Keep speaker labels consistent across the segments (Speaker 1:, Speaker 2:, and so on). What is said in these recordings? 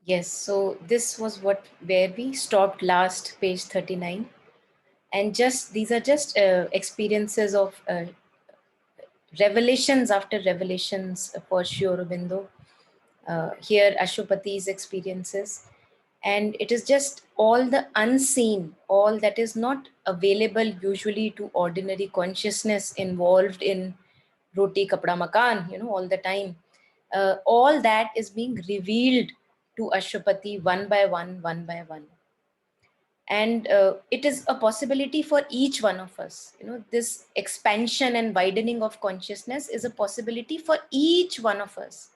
Speaker 1: Yes, so this was where we stopped last, page 39. And just these are just experiences of revelations after revelations for Sri Aurobindo. Here, Ashwapati's experiences. And it is just all the unseen, all that is not available usually to ordinary consciousness involved in roti kapda makan, all the time. All that is being revealed to Ashwapati one by one, one by one. And it is a possibility for each one of us. This expansion and widening of consciousness is a possibility for each one of us.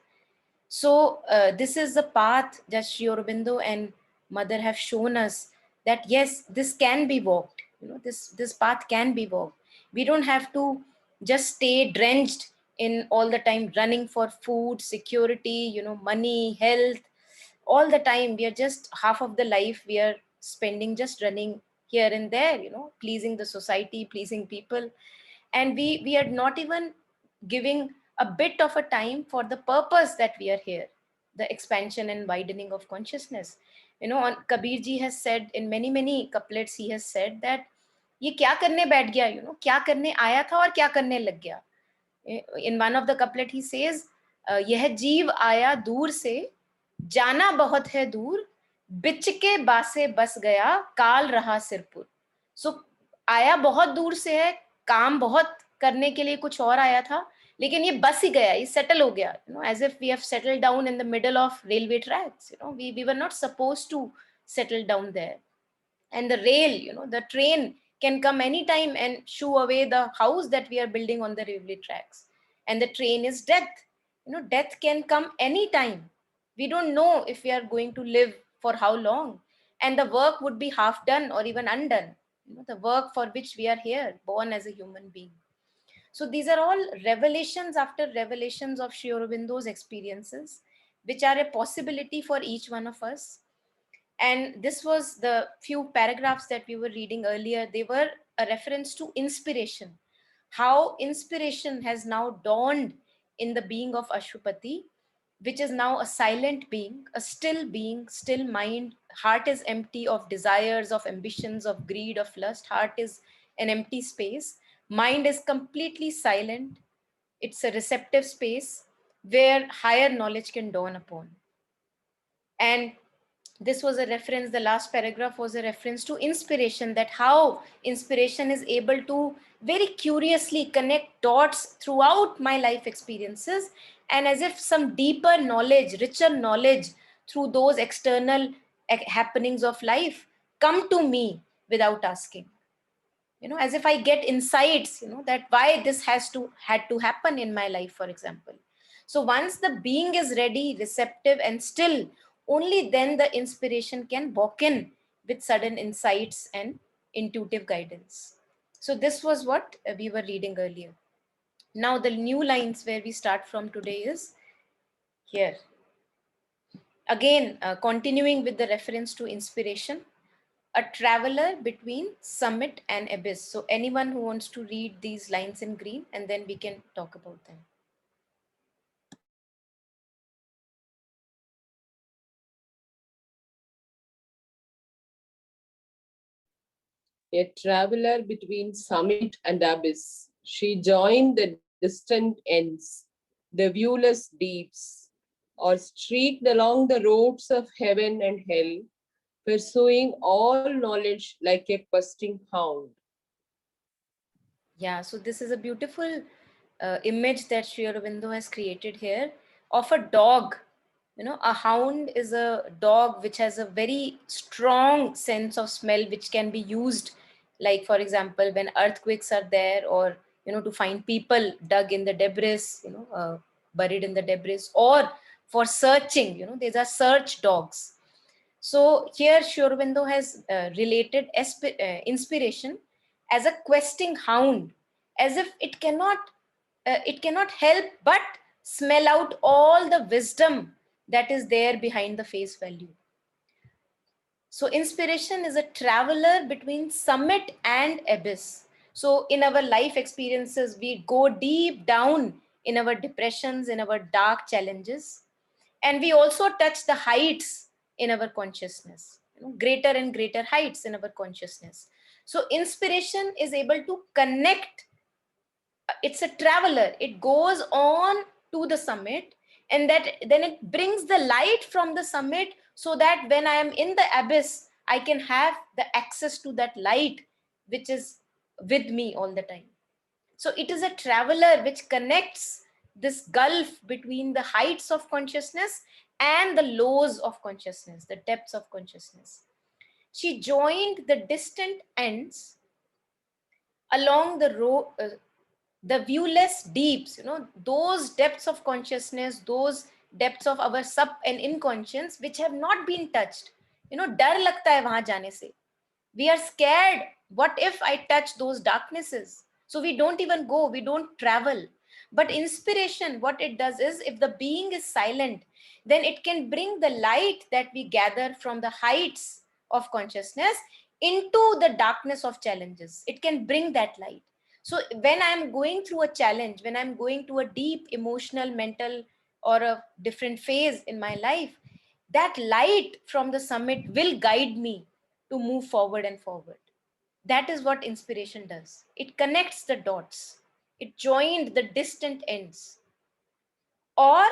Speaker 1: So this is the path that Sri Aurobindo and Mother have shown us, that yes, this can be walked. This path can be walked. We don't have to just stay drenched in all the time running for food, security, money, health. All the time we are just half of the life we are spending just running here and there, pleasing the society, pleasing people, and we are not even giving a bit of a time for the purpose that we are here, the expansion and widening of consciousness. On Kabir ji has said in many many couplets, he has said that ये क्या करने बैठ गया, क्या करने आया था और क्या करने लग गया. In one of the couplet he says, यह जीव आया दूर से, जाना बहुत है दूर, बिच के बासे बस गया, काल रहा सिरपुर. सो आया बहुत दूर से है, काम बहुत करने के लिए कुछ और आया था, लेकिन ये बस ही गया, ये सेटल हो गया, as if we have settled down in the middle of railway tracks. We were not supposed to settle down there. And the rail, the train can come anytime and shoo away the house that we are building on the railway tracks. And the train is death. Death can come anytime. We don't know if we are going to live for how long, and the work would be half done or even undone, the work for which we are here, born as a human being. So these are all revelations after revelations of Sri Aurobindo's experiences, which are a possibility for each one of us. And this was the few paragraphs that we were reading earlier. They were a reference to inspiration, how inspiration has now dawned in the being of Ashwapati, which is now a silent being, still mind. Heart is empty of desires, of ambitions, of greed, of lust. Heart is an empty space. Mind is completely silent. It's a receptive space where higher knowledge can dawn upon. And this was a reference, the last paragraph was a reference to inspiration, that how inspiration is able to very curiously connect dots throughout my life experiences, and as if some deeper knowledge, richer knowledge through those external happenings of life come to me without asking. As if I get insights, that why this had to happen in my life, for example. So once the being is ready, receptive and still, only then the inspiration can walk in with sudden insights and intuitive guidance. So this was what we were reading earlier. Now the new lines where we start from today is here. Again, continuing with the reference to inspiration, a traveler between summit and abyss. So anyone who wants to read these lines in green, and then we can talk about them.
Speaker 2: A traveler between summit and abyss, she joined the distant ends, the viewless deeps, or streaked along the roads of heaven and hell, pursuing all knowledge like a questing hound.
Speaker 1: Yeah, so this is a beautiful image that Sri Aurobindo has created here of a dog. A hound is a dog which has a very strong sense of smell, which can be used, like, for example, when earthquakes are there, or, to find people dug in the debris, buried in the debris, or for searching, these are search dogs. So here Sri Aurobindo has related inspiration as a questing hound, as if it cannot help but smell out all the wisdom that is there behind the face value. So inspiration is a traveler between summit and abyss. So in our life experiences, we go deep down in our depressions, in our dark challenges, and we also touch the heights in our consciousness, greater and greater heights in our consciousness. So inspiration is able to connect. It's a traveler. It goes on to the summit, and that then it brings the light from the summit, so that when I am in the abyss, I can have the access to that light which is with me all the time. So it is a traveler which connects this gulf between the heights of consciousness and the lows of consciousness, the depths of consciousness. She joined the distant ends along the road, the viewless deeps, those depths of consciousness, those depths of our sub and inconscious which have not been touched. डर लगता है वहां जाने से. We are scared. What if I touch those darknesses? So we don't even go, we don't travel. But inspiration, what it does is, if the being is silent, then it can bring the light that we gather from the heights of consciousness into the darkness of challenges. It can bring that light. So when I'm going through a challenge, when I'm going to a deep emotional, mental, or a different phase in my life, that light from the summit will guide me to move forward and forward. That is what inspiration does. It connects the dots. It joined the distant ends. Or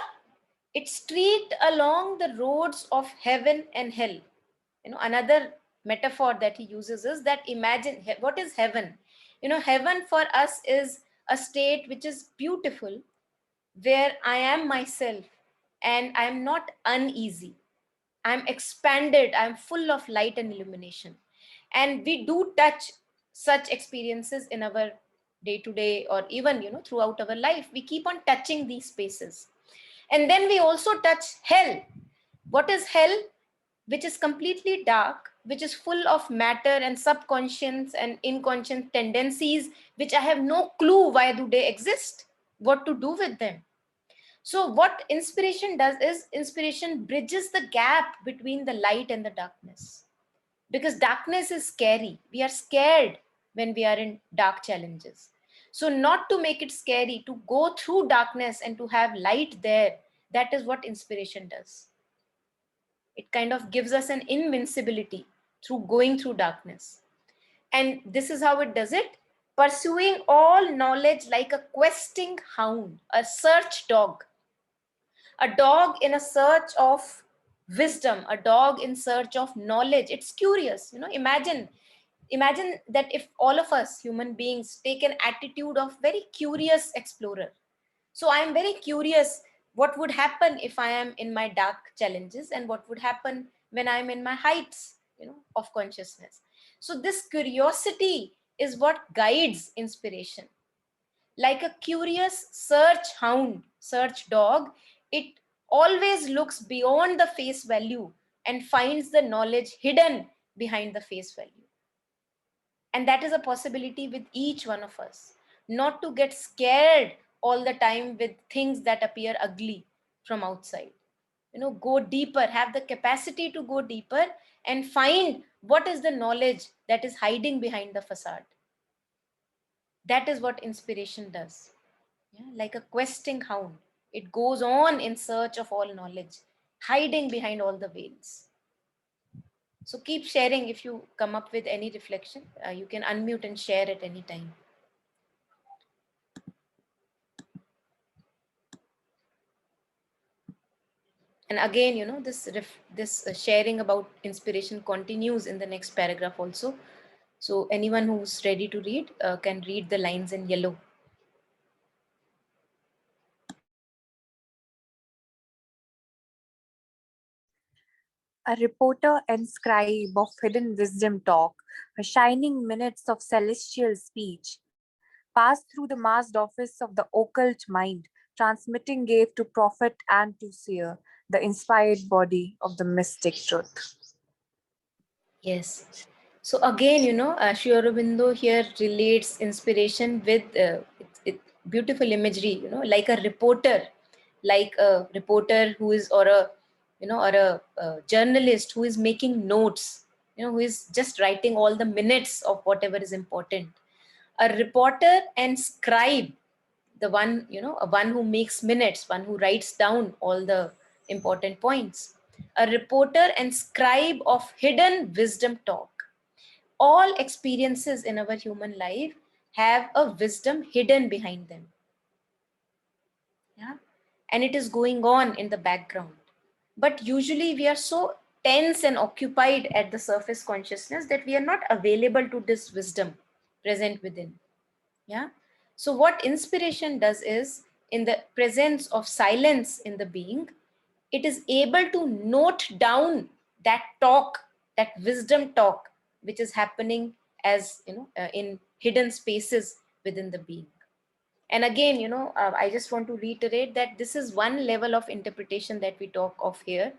Speaker 1: it streaked along the roads of heaven and hell. Another metaphor that he uses is that, imagine what is heaven. Heaven for us is a state which is beautiful, where I am myself and I am not uneasy. I'm expanded, I'm full of light and illumination. And we do touch such experiences in our day to day, or even, throughout our life. We keep on touching these spaces. And then we also touch hell. What is hell? Which is completely dark, which is full of matter and subconscious and inconscious tendencies, which I have no clue why do they exist, what to do with them. So what inspiration does is, inspiration bridges the gap between the light and the darkness. Because darkness is scary. We are scared when we are in dark challenges. So not to make it scary, to go through darkness and to have light there, that is what inspiration does. It kind of gives us an invincibility through going through darkness. And this is how it does it: pursuing all knowledge like a questing hound, a search dog. A dog in a search of wisdom, a dog in search of knowledge. It's curious. Imagine that if all of us human beings take an attitude of very curious explorer. So I am very curious what would happen if I am in my dark challenges, and what would happen when I am in my heights, of consciousness. So this curiosity is what guides inspiration. Like a curious search hound, search dog, it always looks beyond the face value and finds the knowledge hidden behind the face value. And that is a possibility with each one of us. Not to get scared all the time with things that appear ugly from outside. Go deeper, have the capacity to go deeper and find what is the knowledge that is hiding behind the facade. That is what inspiration does. Yeah, like a questing hound. It goes on in search of all knowledge, hiding behind all the veils. So keep sharing if you come up with any reflection. You can unmute and share at any time. And again, this sharing about inspiration continues in the next paragraph also. So anyone who's ready to read can read the lines in yellow.
Speaker 3: A reporter and scribe of hidden wisdom talk, her shining minutes of celestial speech, passed through the masked office of the occult mind, transmitting gave to prophet and to seer the inspired body of the mystic truth.
Speaker 1: Yes. So again, Sri Aurobindo here relates inspiration with beautiful imagery, like a reporter who is, or a journalist who is making notes, who is just writing all the minutes of whatever is important. A reporter and scribe, the one, one who makes minutes, one who writes down all the important points. a reporter and scribe of hidden wisdom talk. All experiences in our human life have a wisdom hidden behind them. Yeah. And it is going on in the background. But usually we are so tense and occupied at the surface consciousness that we are not available to this wisdom present within. Yeah. So what inspiration does is, in the presence of silence in the being, it is able to note down that talk, that wisdom talk, which is happening as in hidden spaces within the being. And again, I just want to reiterate that this is one level of interpretation that we talk of here,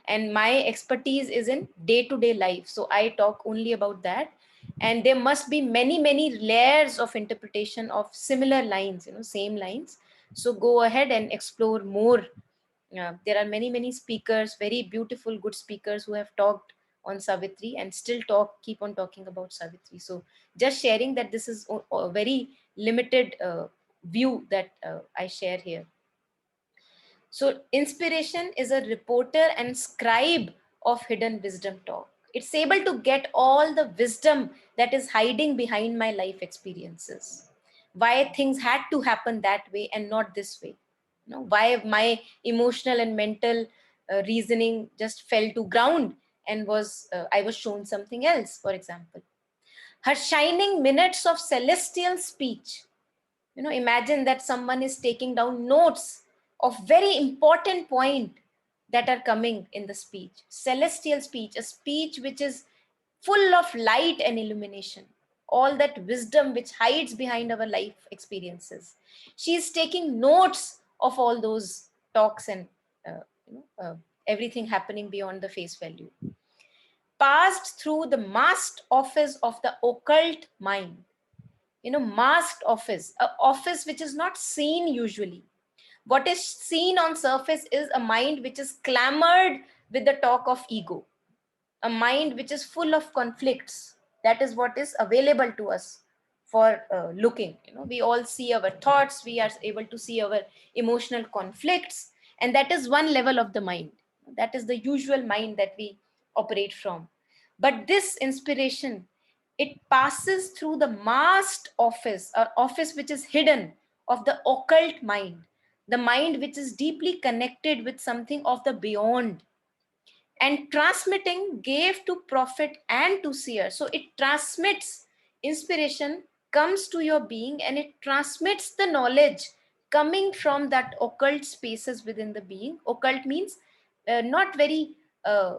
Speaker 1: and my expertise is in day-to-day life, so I talk only about that. And there must be many layers of interpretation of similar lines, same lines. So go ahead and explore more. There are many speakers, very beautiful good speakers, who have talked on Savitri and still keep on talking about Savitri. So just sharing that this is a very limited view that I share here. So inspiration is a reporter and scribe of hidden wisdom talk. It's able to get all the wisdom that is hiding behind my life experiences. Why things had to happen that way and not this way. Why my emotional and mental reasoning just fell to ground and I was shown something else, for example. Her shining minutes of celestial speech. Imagine that someone is taking down notes of very important point that are coming in the speech. Celestial speech, a speech which is full of light and illumination, all that wisdom which hides behind our life experiences. She is taking notes of all those talks and everything happening beyond the face value. Passed through the masked office of the occult mind. Masked office, a office which is not seen usually. What is seen on surface is a mind which is clamored with the talk of ego, a mind which is full of conflicts. That is what is available to us for looking. We all see our thoughts, we are able to see our emotional conflicts, and that is one level of the mind. That is the usual mind that we operate from. But this inspiration, it passes through the masked office, or office which is hidden, of the occult mind, the mind which is deeply connected with something of the beyond, and transmitting gave to prophet and to seer. So it transmits, inspiration comes to your being and it transmits the knowledge coming from that occult spaces within the being. Occult means not very uh,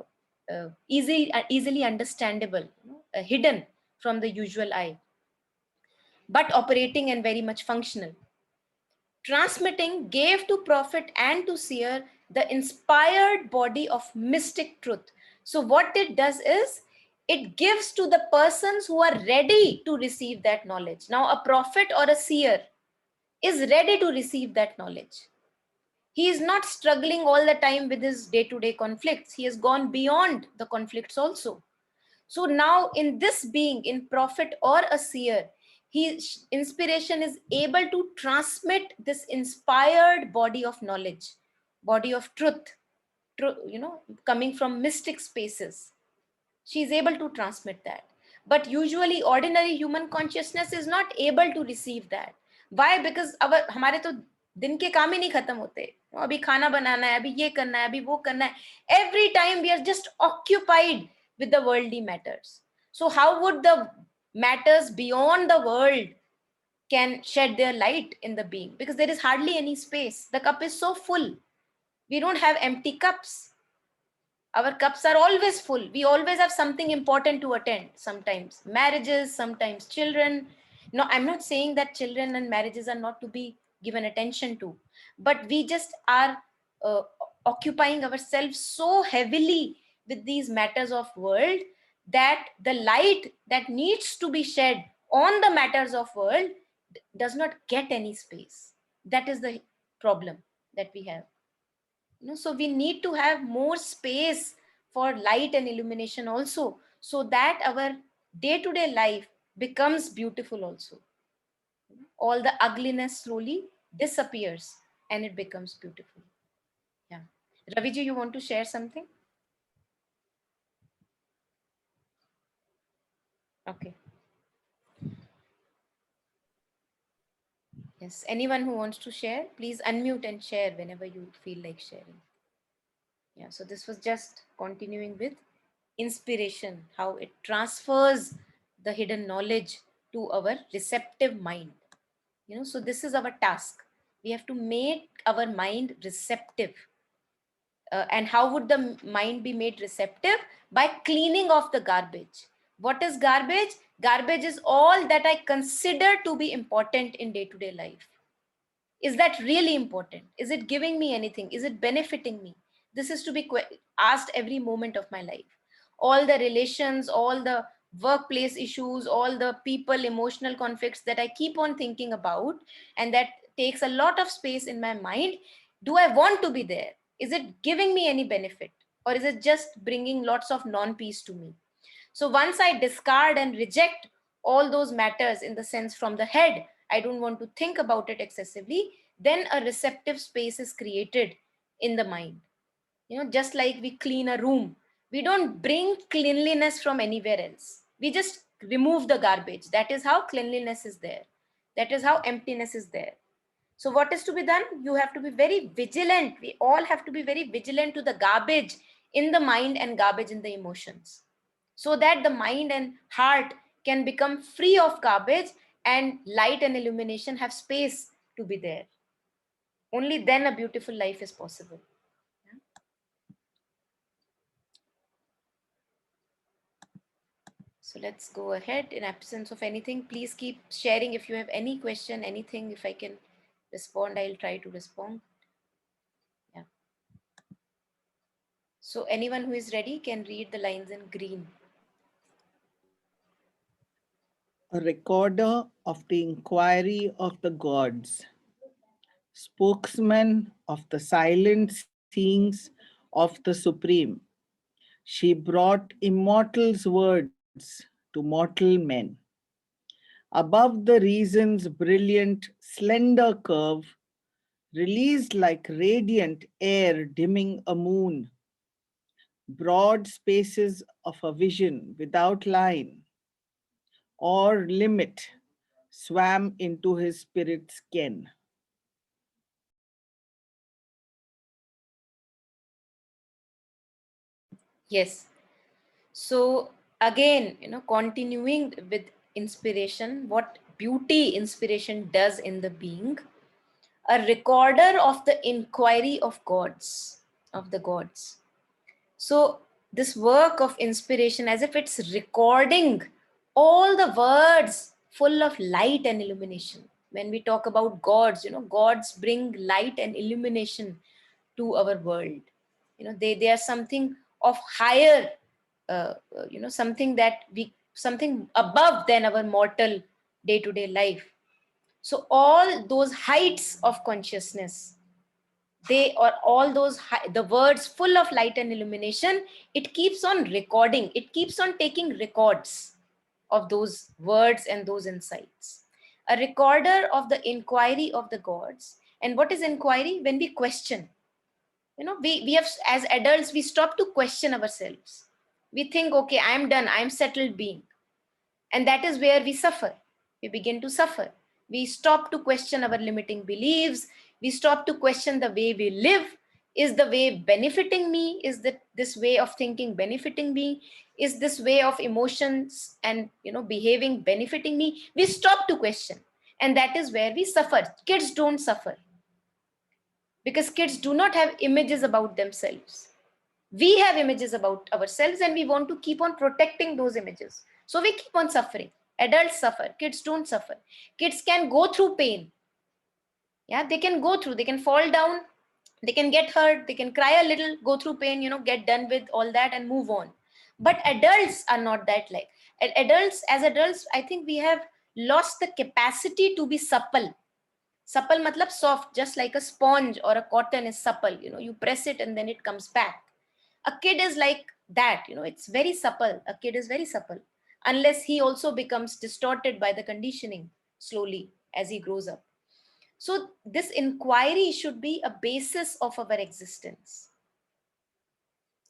Speaker 1: easily understandable, hidden from the usual eye, but operating and very much functional. Transmitting gave to prophet and to seer the inspired body of mystic truth. So what it does is, it gives to the persons who are ready to receive that knowledge. Now a prophet or a seer is ready to receive that knowledge. He is not struggling all the time with his day-to-day conflicts. He has gone beyond the conflicts also. So now in this being, in prophet or a seer, inspiration is able to transmit this inspired body of knowledge, body of truth, coming from mystic spaces. She is able to transmit that. But usually ordinary human consciousness is not able to receive that. Why? Because हमारे तो दिन के काम ही नहीं खत्म होते. अभी खाना बनाना है, अभी ये करना है, अभी वो करना है. Every time we are just occupied with the worldly matters. So how would the matters beyond the world can shed their light in the being? Because there is hardly any space. The cup is so full. We don't have empty cups. Our cups are always full. We always have something important to attend. Sometimes marriages, sometimes children. No, I'm not saying that children and marriages are not to be given attention to, but we just are uh, occupying ourselves so heavily with these matters of world that the light that needs to be shed on the matters of world does not get any space. That is the problem that we have. So we need to have more space for light and illumination also, so that our day-to-day life becomes beautiful also. All the ugliness slowly disappears and it becomes beautiful. Yeah. Raviji, you want to share something? Okay. Yes. Anyone who wants to share, please unmute and share whenever you feel like sharing. Yeah. So this was just continuing with inspiration, how it transfers the hidden knowledge to our receptive mind. So this is our task. We have to make our mind receptive. And how would the mind be made receptive? By cleaning off the garbage. What is garbage? Garbage is all that I consider to be important in day-to-day life. Is that really important? Is it giving me anything? Is it benefiting me? This is to be asked every moment of my life. All the relations, all the workplace issues, all the people emotional conflicts that I keep on thinking about, and that takes a lot of space in my mind. Do I want to be there? Is it giving me any benefit, or is it just bringing lots of non-peace to me? So once I discard and reject all those matters, in the sense from the head, I don't want to think about it excessively, then a receptive space is created in the mind. Just like we clean a room, we don't bring cleanliness from anywhere else. We just remove the garbage. That is how cleanliness is there. That is how emptiness is there. So what is to be done? You have to be very vigilant. We all have to be very vigilant to the garbage in the mind and garbage in the emotions, so that the mind and heart can become free of garbage, and light and illumination have space to be there. Only then a beautiful life is possible. So let's go ahead. In absence of anything, please keep sharing. If you have any question, anything, if I can respond, I'll try to respond. Yeah. So anyone who is ready can read the lines in green.
Speaker 4: A recorder of the inquiry of the gods, spokesman of the silent seeings of the Supreme. She brought immortal's words to mortal men. Above the reason's brilliant, slender curve, released like radiant air dimming a moon, broad spaces of a vision without line or limit swam into his spirit's ken.
Speaker 1: Yes. So again, continuing with inspiration, what beauty inspiration does in the being, a recorder of the inquiry of gods, of the gods. So this work of inspiration, as if it's recording all the words full of light and illumination. When we talk about gods, gods bring light and illumination to our world. They are something of higher, something that something above than our mortal day-to-day life. So all those heights of consciousness, they are all those the words full of light and illumination, it keeps on recording, it keeps on taking records of those words and those insights. A recorder of the inquiry of the gods. And what is inquiry? When we question, we have, as adults, we stop to question ourselves. We think, okay, I'm done, I'm settled being. And that is where we suffer. We begin to suffer. We stop to question our limiting beliefs. We stop to question the way we live. Is the way benefiting me? Is this way of thinking benefiting me? Is this way of emotions and behaving benefiting me? We stop to question. And that is where we suffer. Kids don't suffer, because kids do not have images about themselves. We have images about ourselves, and we want to keep on protecting those images. So we keep on suffering. Adults suffer, kids don't suffer. Kids can go through pain. Yeah, they can go through, they can fall down, they can get hurt, they can cry a little, go through pain, get done with all that and move on. But adults are not that like. As adults, I think we have lost the capacity to be supple. Supple matlab soft, just like a sponge or a cotton is supple. You press it and then it comes back. A kid is like that, it's very supple. A kid is very supple, unless he also becomes distorted by the conditioning slowly as he grows up. So this inquiry should be a basis of our existence.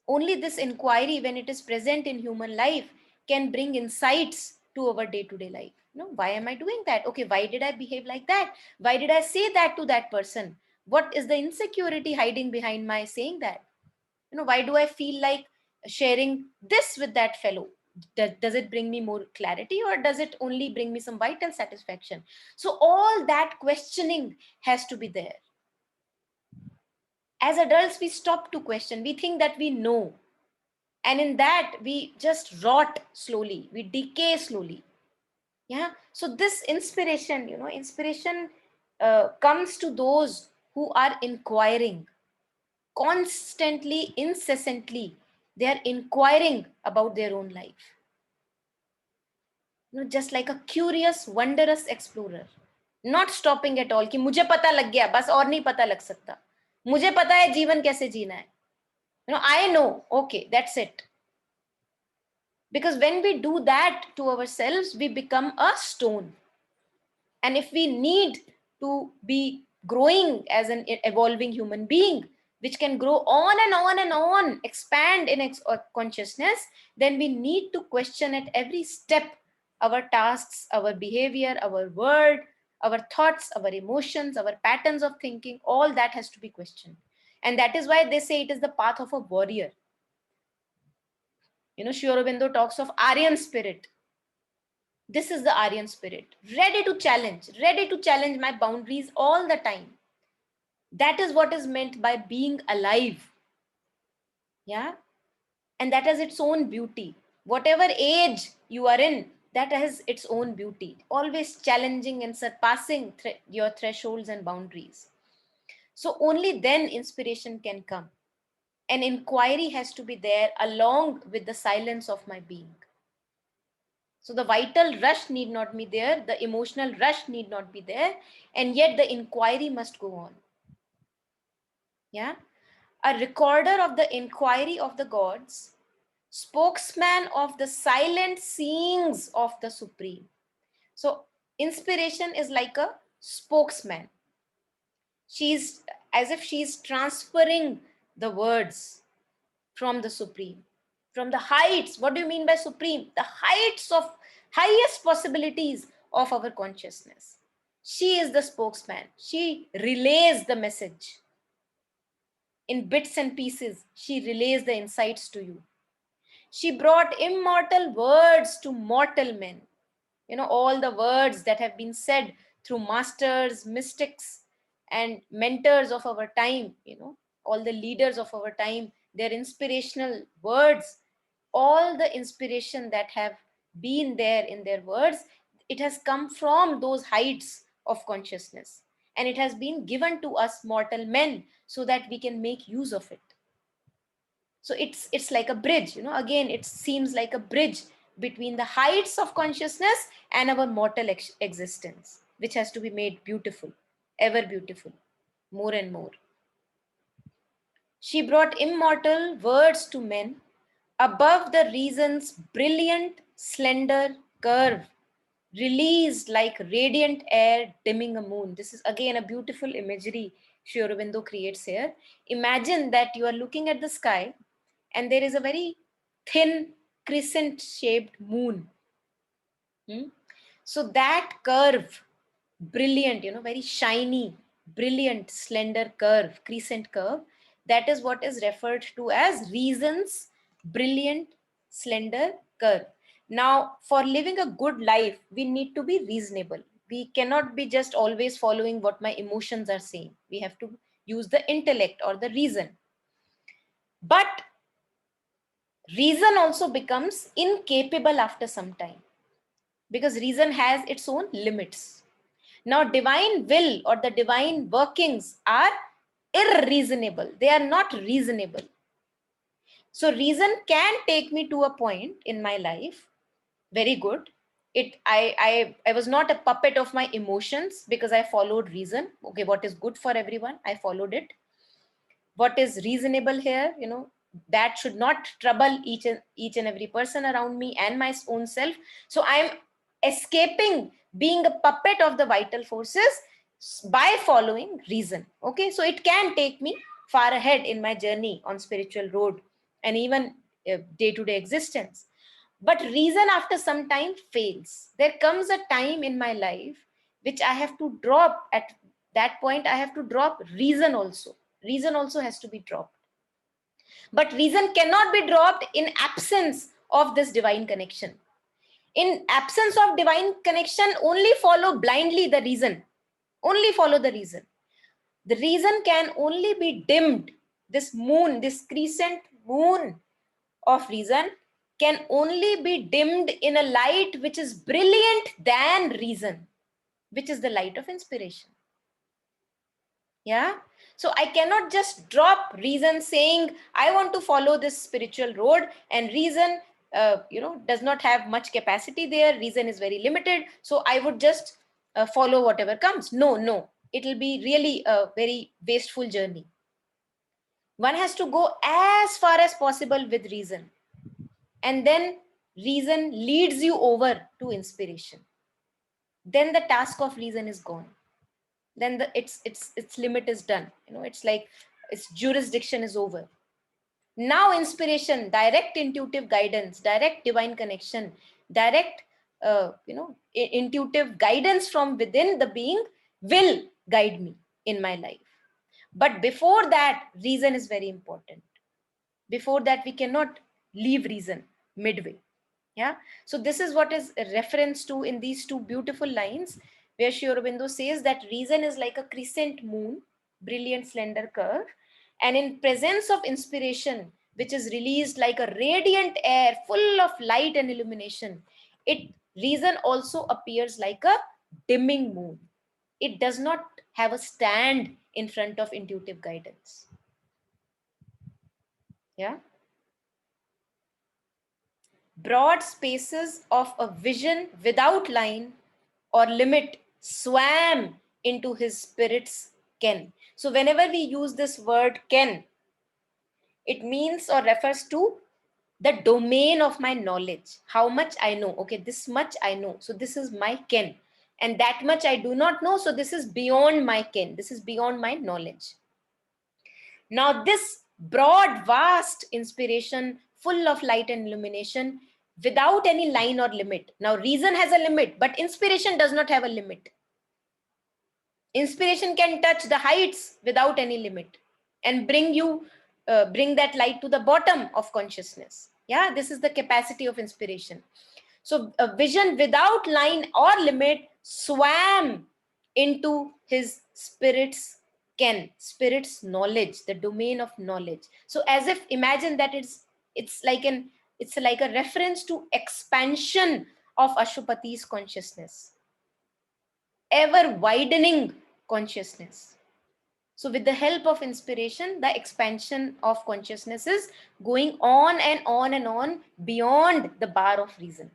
Speaker 1: Only this inquiry, when it is present in human life, can bring insights to our day-to-day life. Why am I doing that? Okay, why did I behave like that? Why did I say that to that person? What is the insecurity hiding behind my saying that? Why do I feel like sharing this with that fellow? Does it bring me more clarity, or does it only bring me some vital satisfaction? So all that questioning has to be there. As adults, we stop to question. We think that we know. And in that, we just rot slowly. We decay slowly. Yeah. So this inspiration, inspiration comes to those who are inquiring constantly, incessantly. They are inquiring about their own life. Just like a curious, wondrous explorer. Not stopping at all कि मुझे पता लग गया बस और नहीं पता लग सकता. मुझे पता है जीवन कैसे जीना है. I know. Okay, that's it. Because when we do that to ourselves, we become a stone. And if we need to be growing as an evolving human being, which can grow on and on and on, expand in consciousness, then we need to question at every step our tasks, our behavior, our word, our thoughts, our emotions, our patterns of thinking. All that has to be questioned. And that is why they say it is the path of a warrior. Sri Aurobindo talks of Aryan spirit. This is the Aryan spirit, ready to challenge my boundaries all the time. That is what is meant by being alive. Yeah. And that has its own beauty. Whatever age you are in, that has its own beauty. Always challenging and surpassing your thresholds and boundaries. So only then inspiration can come. An inquiry has to be there along with the silence of my being. So the vital rush need not be there, the emotional rush need not be there, and yet the inquiry must go on. Yeah. A recorder of the inquiry of the gods, spokesman of the silent seeings of the Supreme. So inspiration is like a spokesman. She's as if she's transferring the words from the Supreme, from the heights. What do you mean by Supreme? The heights of highest possibilities of our consciousness. She is the spokesman. She relays the message. In bits and pieces, she relays the insights to you. She brought immortal words to mortal men. All the words that have been said through masters, mystics, and mentors of our time, all the leaders of our time, their inspirational words, all the inspiration that have been there in their words, it has come from those heights of consciousness. And it has been given to us mortal men so that we can make use of it. So it's like a bridge, again, it seems like a bridge between the heights of consciousness and our mortal existence, which has to be made beautiful, ever beautiful, more and more. She brought immortal words to men above the reason's brilliant, slender curve, released like radiant air dimming a moon. This is again a beautiful imagery Sri Aurobindo creates here. Imagine that you are looking at the sky and there is a very thin crescent shaped moon. So that curve, brilliant, very shiny, brilliant, slender curve, crescent curve, that is what is referred to as reason's brilliant, slender curve. Now, for living a good life, we need to be reasonable. We cannot be just always following what my emotions are saying. We have to use the intellect or the reason. But reason also becomes incapable after some time, because reason has its own limits. Now, divine will or the divine workings are irreasonable. They are not reasonable. So reason can take me to a point in my life, very good. I was not a puppet of my emotions because I followed reason. Okay, what is good for everyone, I followed it. What is reasonable here, that should not trouble each and every person around me and my own self. So I am escaping being a puppet of the vital forces by following reason. Okay, so it can take me far ahead in my journey on spiritual road and even day-to-day existence. But reason after some time fails. There comes a time in my life which I have to drop. At that point, I have to drop reason also. Reason also has to be dropped. But reason cannot be dropped in absence of this divine connection. In absence of divine connection, only follow blindly the reason. Only follow the reason. The reason can only be dimmed. This moon, this crescent moon of reason can only be dimmed in a light which is brilliant than reason, which is the light of inspiration. Yeah. So I cannot just drop reason saying I want to follow this spiritual road, and reason does not have much capacity there. Reason is very limited. So I would just follow whatever comes. No, it will be really a very wasteful journey. One has to go as far as possible with reason, and then reason leads you over to inspiration. Then the task of reason is gone. Then its limit is done. It's like its jurisdiction is over. Now inspiration, direct intuitive guidance, direct divine connection, direct intuitive guidance from within the being will guide me in my life. But before that, reason is very important. Before that, we cannot leave reason midway. Yeah. So this is what is a reference to in these two beautiful lines, where Sri Aurobindo says that reason is like a crescent moon, brilliant slender curve, and in presence of inspiration, which is released like a radiant air full of light and illumination, reason also appears like a dimming moon. It does not have a stand in front of intuitive guidance. Yeah. Broad spaces of a vision without line or limit swam into his spirit's ken. So whenever we use this word ken, it means or refers to the domain of my knowledge. How much I know. Okay, this much I know. So this is my ken. And that much I do not know. So this is beyond my ken. This is beyond my knowledge. Now this broad, vast inspiration, full of light and illumination, without any line or limit. Now reason has a limit, but inspiration does not have a limit. Inspiration can touch the heights without any limit and bring that light to the bottom of consciousness. Yeah, this is the capacity of inspiration. So a vision without line or limit swam into his spirit's ken, spirit's knowledge, the domain of knowledge. So as if imagine that it's like a reference to expansion of Ashupati's consciousness, ever widening consciousness. So with the help of inspiration, the expansion of consciousness is going on and on and on beyond the bar of reason.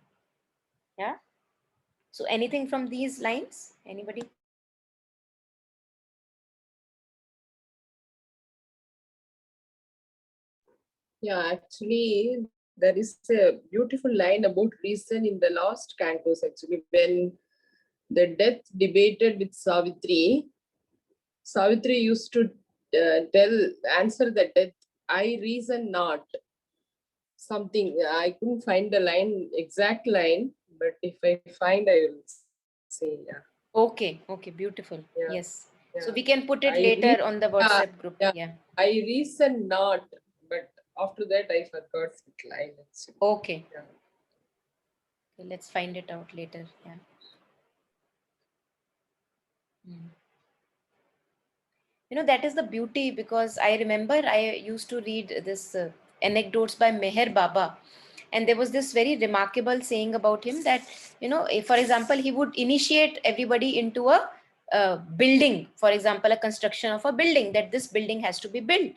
Speaker 1: Yeah. So anything from these lines? Anybody?
Speaker 2: Yeah, actually, there is a beautiful line about reason in the last cantos, actually, when the death debated with Savitri. Savitri used to answer the death, I reason not. Something, I couldn't find the line, exact line, but if I find, I will say, yeah.
Speaker 1: Okay, beautiful.
Speaker 2: Yeah.
Speaker 1: Yes.
Speaker 2: Yeah.
Speaker 1: So we can put it later on the WhatsApp group. Yeah.
Speaker 2: I reason not, but after that I forgot the line.
Speaker 1: Okay.
Speaker 2: Yeah.
Speaker 1: So let's find it out later. Yeah. That is the beauty, because I remember I used to read this anecdotes by Meher Baba, and there was this very remarkable saying about him that, if, for example, he would initiate everybody into a building, for example, a construction of a building, that this building has to be built.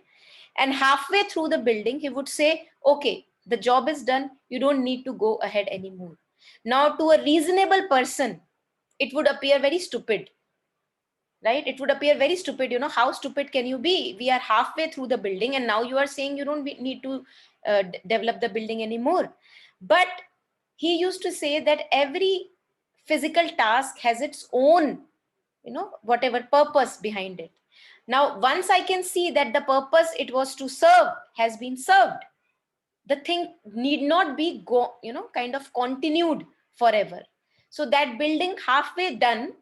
Speaker 1: And halfway through the building, he would say, okay, the job is done. You don't need to go ahead anymore. Now, to a reasonable person, it would appear very stupid, right? It would appear very stupid. How stupid can you be? We are halfway through the building and now you are saying you don't need to develop the building anymore. But he used to say that every physical task has its own, whatever purpose behind it. Now, once I can see that the purpose it was to serve has been served, the thing need not be kind of continued forever. So that building halfway done,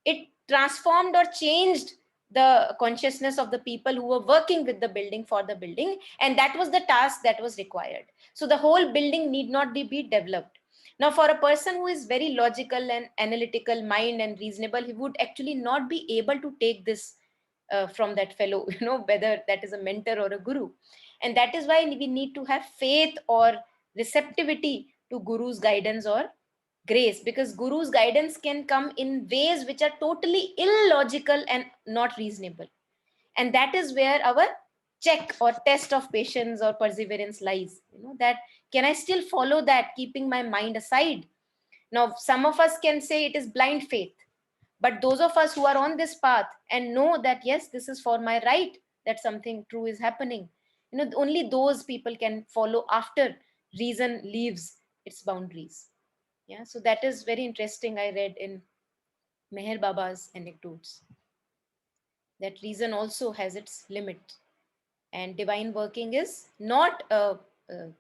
Speaker 1: it transformed or changed the consciousness of the people who were working with the building for the building, and that was the task that was required. So the whole building need not be developed. Now for a person who is very logical and analytical mind and reasonable, he would actually not be able to take this from that fellow, whether that is a mentor or a guru. And that is why we need to have faith or receptivity to guru's guidance or grace, because guru's guidance can come in ways which are totally illogical and not reasonable. And that is where our check or test of patience or perseverance lies, that can I still follow that, keeping my mind aside. Now some of us can say it is blind faith, but those of us who are on this path and know that yes, this is for my right, that something true is happening, only those people can follow after reason leaves its boundaries. Yeah, so that is very interesting. I read in Meher Baba's anecdotes that reason also has its limit, and divine working is not a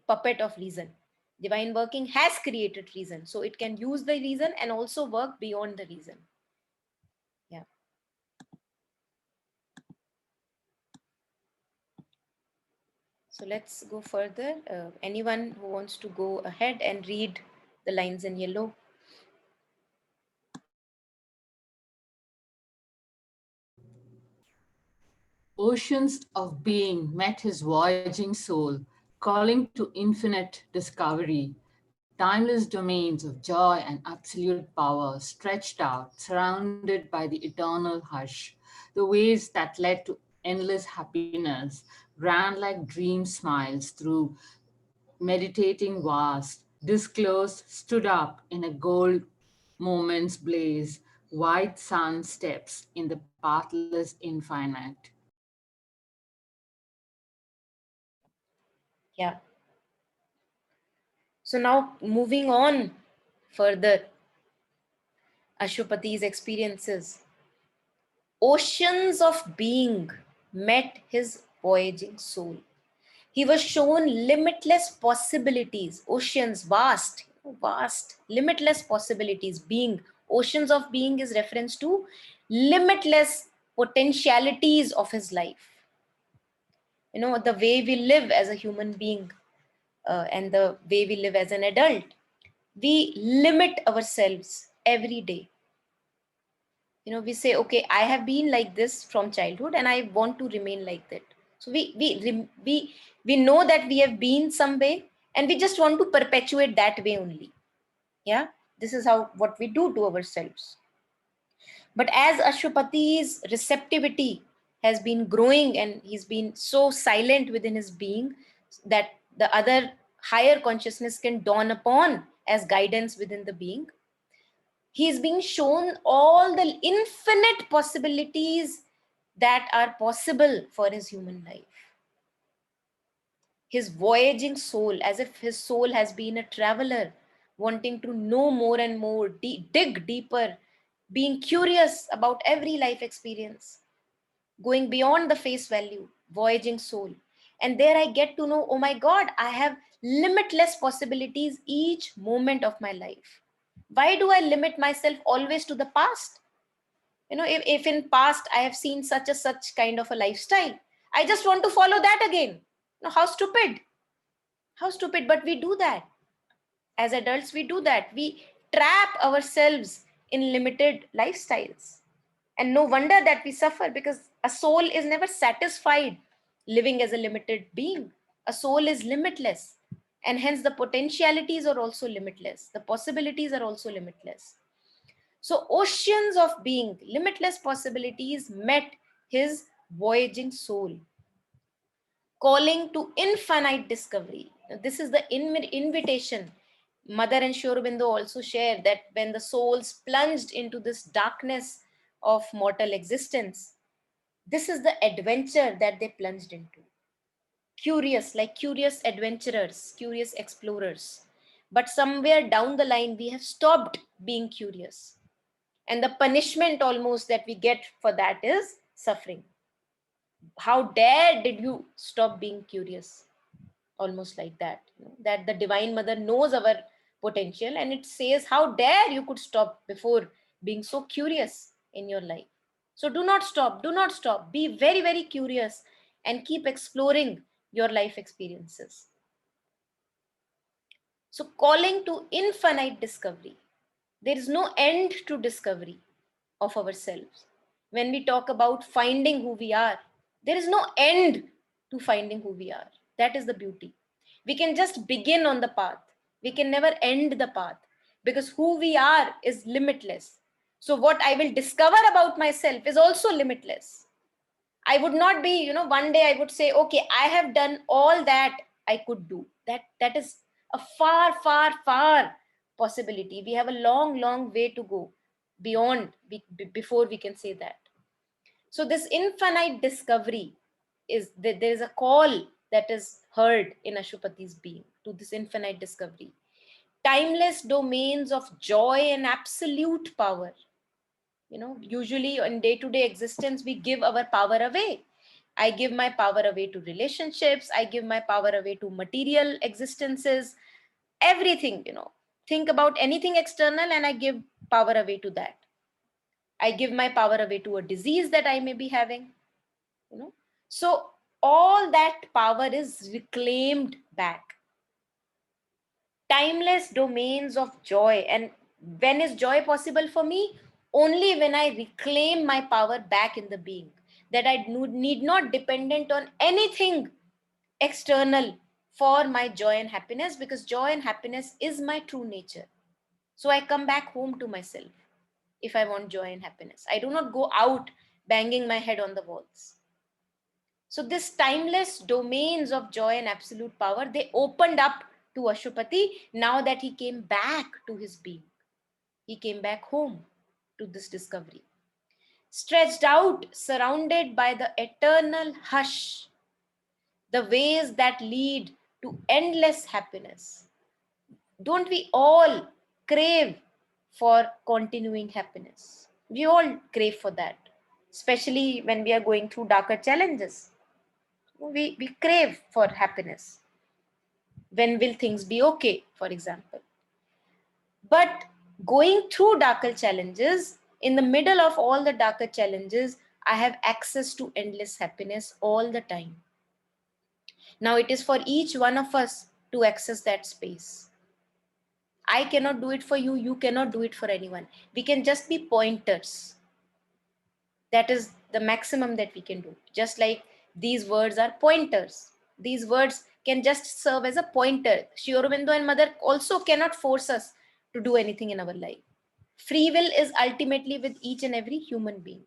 Speaker 1: puppet of reason. Divine working has created reason, so it can use the reason and also work beyond the reason. Yeah. So let's go further. Anyone who wants to go ahead and read the lines in yellow?
Speaker 5: Oceans of being met his voyaging soul, calling to infinite discovery. Timeless domains of joy and absolute power stretched out, surrounded by the eternal hush. The waves that led to endless happiness ran like dream smiles through meditating vast, disclosed, stood up in a gold moment's blaze, white sun steps in the pathless infinite.
Speaker 1: Yeah. So now moving on further, Ashwapati's experiences. Oceans of being met his voyaging soul. He was shown limitless possibilities, oceans, vast, vast, limitless possibilities. Being, oceans of being is reference to limitless potentialities of his life. The way we live as a human being and the way we live as an adult, we limit ourselves every day. We say, okay, I have been like this from childhood and I want to remain like that. So we know that we have been some way and we just want to perpetuate that way only. Yeah, this is how what we do to ourselves. But as Ashwapati's receptivity has been growing and he's been so silent within his being that the other higher consciousness can dawn upon as guidance within the being, he is being shown all the infinite possibilities that are possible for his human life. His voyaging soul, as if his soul has been a traveler, wanting to know more and more, dig deeper, being curious about every life experience, going beyond the face value, voyaging soul. And there I get to know, oh my God, I have limitless possibilities each moment of my life. Why do I limit myself always to the past? If in past I have seen such kind of a lifestyle, I just want to follow that again. How stupid. How stupid, but we do that. As adults, we do that. We trap ourselves in limited lifestyles. And no wonder that we suffer, because a soul is never satisfied living as a limited being. A soul is limitless. And hence the potentialities are also limitless. The possibilities are also limitless. So oceans of being, limitless possibilities met his voyaging soul, calling to infinite discovery. Now, this is the invitation. Mother and Sri Aurobindo also share that when the souls plunged into this darkness of mortal existence, this is the adventure that they plunged into. Curious, like curious adventurers, curious explorers. But somewhere down the line, we have stopped being curious. And the punishment almost that we get for that is suffering. How dare did you stop being curious? almost like that, that the Divine Mother knows our potential, and it says, how dare you could stop before being so curious in your life. So do not stop, do not stop. Be very, very curious and keep exploring your life experiences. So, calling to infinite discovery. There is no end to discovery of ourselves. When we talk about finding who we are, there is no end to finding who we are. That is the beauty. We can just begin on the path. We can never end the path, because who we are is limitless. So, what I will discover about myself is also limitless. I would not be, one day I would say, okay, I have done all that I could do. That is a far, far, far possibility. We have a long, long way to go beyond before we can say that. So this infinite discovery is that there is a call that is heard in Ashupati's being to this infinite discovery. Timeless domains of joy and absolute power. Usually in day-to-day existence, we give our power away. I give my power away to relationships. I give my power away to material existences, everything. Think about anything external and I give power away to that. I give my power away to a disease that I may be having. So all that power is reclaimed back. Timeless domains of joy. And when is joy possible for me? Only when I reclaim my power back in the being, that I need not dependent on anything external for my joy and happiness, because joy and happiness is my true nature. So I come back home to myself if I want joy and happiness. I do not go out banging my head on the walls. So this timeless domains of joy and absolute power, they opened up to Ashupati now that he came back to his being. He came back home to this discovery. Stretched out, surrounded by the eternal hush, the ways that lead to endless happiness. Don't we all crave for continuing happiness? We all crave for that, especially when we are going through darker challenges. We crave for happiness. When will things be okay, for example? But going through darker challenges, in the middle of all the darker challenges, I have access to endless happiness all the time. Now it is for each one of us to access that space. I cannot do it for you, you cannot do it for anyone. We can just be pointers. That is the maximum that we can do. Just like these words are pointers. These words can just serve as a pointer. Sri Aurobindo and Mother also cannot force us to do anything in our life. Free will is ultimately with each and every human being.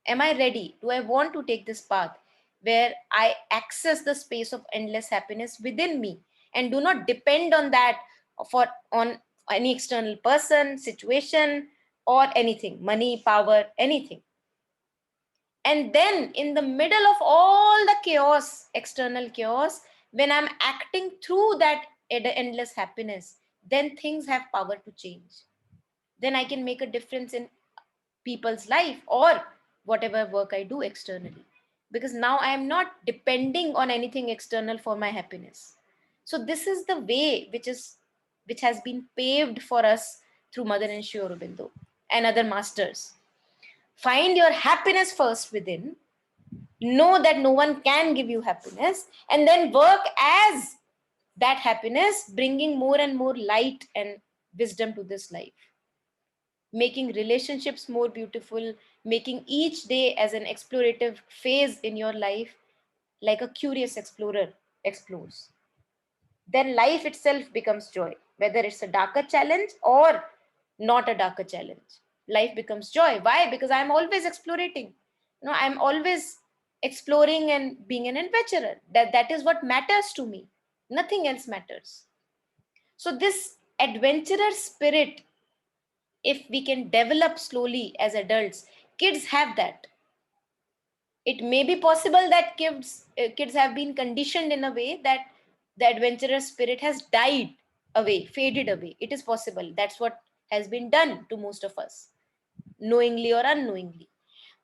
Speaker 1: Am I ready? Do I want to take this path where I access the space of endless happiness within me and do not depend on that on any external person, situation, or anything, money, power, anything? And then in the middle of all the chaos, external chaos, when I'm acting through that endless happiness, then things have power to change. Then I can make a difference in people's life or whatever work I do externally. Because now I am not depending on anything external for my happiness. So this is the way which has been paved for us through Mother and Sri Aurobindo and other masters. Find your happiness first within. Know that no one can give you happiness, and then work as that happiness, bringing more and more light and wisdom to this life, making relationships more beautiful, making each day as an explorative phase in your life, like a curious explorer explores. Then life itself becomes joy, whether it's a darker challenge or not a darker challenge. Life becomes joy. Why? Because I'm always explorating. I'm always exploring and being an adventurer. That is what matters to me. Nothing else matters. So this adventurer spirit, if we can develop slowly as adults, kids have that. It may be possible that kids have been conditioned in a way that the adventurous spirit has died away, faded away. It is possible. That's what has been done to most of us, knowingly or unknowingly.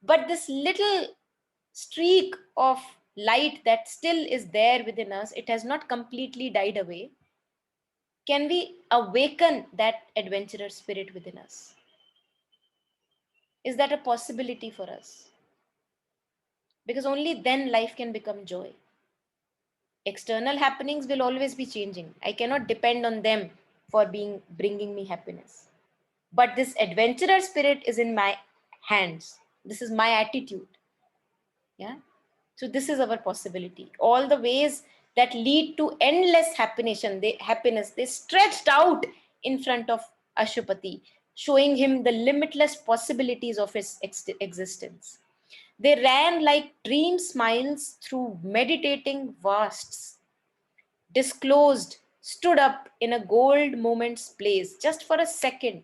Speaker 1: But this little streak of light that still is there within us, it has not completely died away. Can we awaken that adventurer spirit within us? Is that a possibility for us? Because only then life can become joy. External happenings will always be changing. I cannot depend on them for bringing me happiness. But this adventurer spirit is in my hands. This is my attitude. Yeah. So this is our possibility. All the ways that lead to endless happiness, they stretched out in front of Ashupati, showing him the limitless possibilities of his existence. They ran like dream smiles through meditating vasts, disclosed, stood up in a gold moment's place just for a second.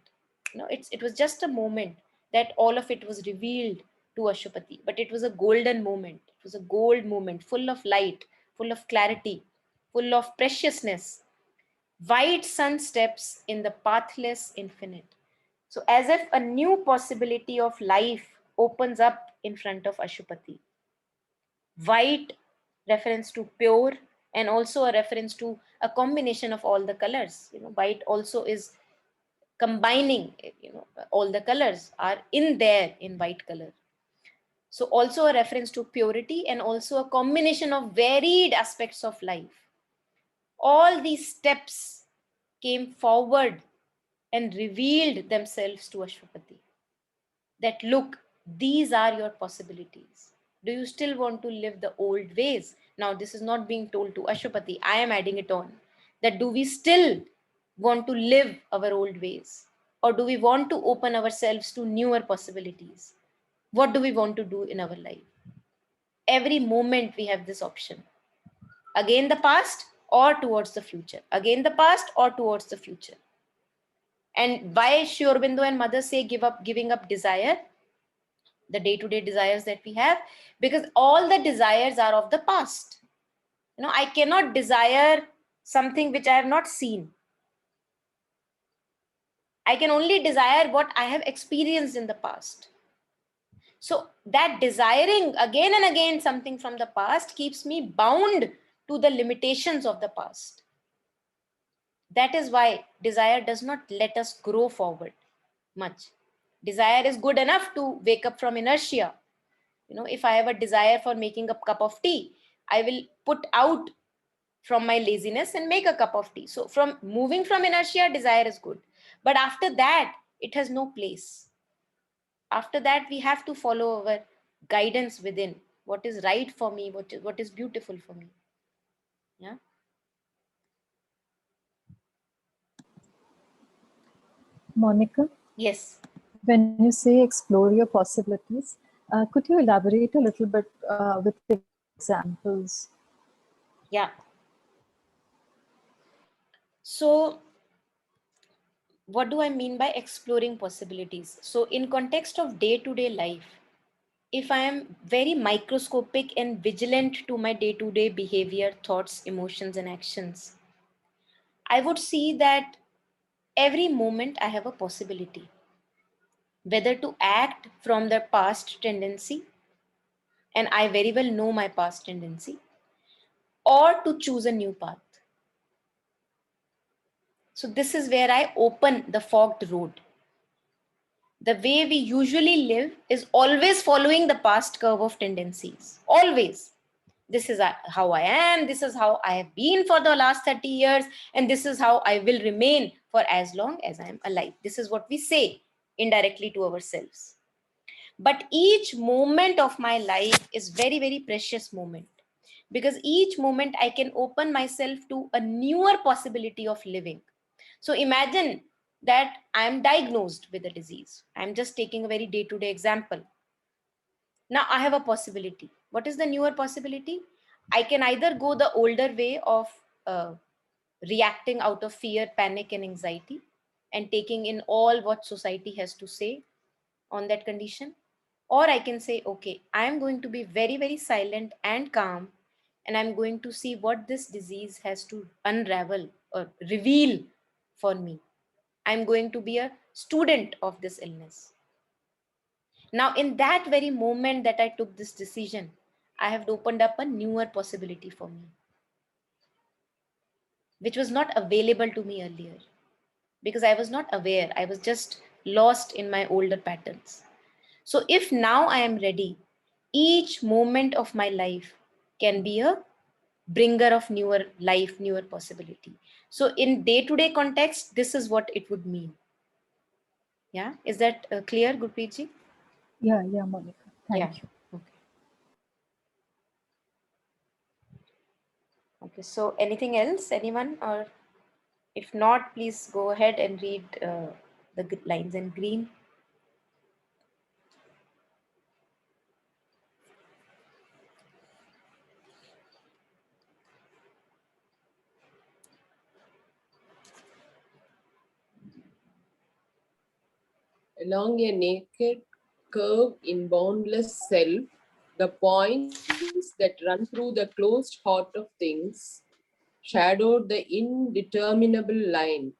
Speaker 1: It was just a moment that all of it was revealed to Ashupati, but it was a golden moment. It was a gold moment, full of light, full of clarity, full of preciousness. White sun steps in the pathless infinite. So, as if a new possibility of life opens up in front of Ashupati. White, reference to pure, and also a reference to a combination of all the colors. White also is combining, all the colors are in there in white color. So also a reference to purity and also a combination of varied aspects of life. All these steps came forward and revealed themselves to Ashwapati, that look, these are your possibilities. Do you still want to live the old ways? Now, this is not being told to Ashwapati. I am adding it on. That do we still want to live our old ways? Or do we want to open ourselves to newer possibilities? What do we want to do in our life? Every moment we have this option. Again, the past or towards the future. Again, the past or towards the future. And why Sri Aurobindo and Mother say giving up desire, the day-to-day desires that we have, because all the desires are of the past. I cannot desire something which I have not seen. I can only desire what I have experienced in the past. So that desiring again and again something from the past keeps me bound to the limitations of the past. That is why desire does not let us grow forward much. Desire is good enough to wake up from inertia. If I have a desire for making a cup of tea, I will put out from my laziness and make a cup of tea. So from moving from inertia, desire is good. But after that, it has no place. After that, we have to follow our guidance within. What is right for me? What is beautiful for me? Yeah.
Speaker 6: Monica,
Speaker 1: Yes.
Speaker 6: when you say explore your possibilities, could you elaborate a little bit with examples?
Speaker 1: Yeah. So what do I mean by exploring possibilities? So in context of day-to-day life, if I am very microscopic and vigilant to my day-to-day behavior, thoughts, emotions, and actions, I would see that every moment I have a possibility, whether to act from the past tendency, and I very well know my past tendency, or to choose a new path. So this is where I open the fogged road. The way we usually live is always following the past curve of tendencies. Always. This is how I am. This is how I have been for the last 30 years. And this is how I will remain for as long as I am alive. This is what we say indirectly to ourselves. But each moment of my life is very, very precious moment. Because each moment I can open myself to a newer possibility of living. So imagine that I'm diagnosed with a disease. I'm just taking a very day-to-day example. Now I have a possibility. What is the newer possibility? I can either go the older way of reacting out of fear, panic, and anxiety, and taking in all what society has to say on that condition. Or I can say, okay, I'm going to be very, very silent and calm, and I'm going to see what this disease has to unravel or reveal for me. I'm going to be a student of this illness. Now, in that very moment that I took this decision, I have opened up a newer possibility for me, which was not available to me earlier because I was not aware. I was just lost in my older patterns. So if now I am ready, each moment of my life can be a bringer of newer life, newer possibility. So in day-to-day context, this is what it would mean. Yeah, is that clear, Gurpreet ji?
Speaker 6: Yeah, Monica.
Speaker 1: Yeah.
Speaker 6: Thank you.
Speaker 1: Okay. Okay. So anything else, anyone, or if not, please go ahead and read the lines in green.
Speaker 2: Along a naked curve in boundless self, the points that run through the closed heart of things shadowed the indeterminable line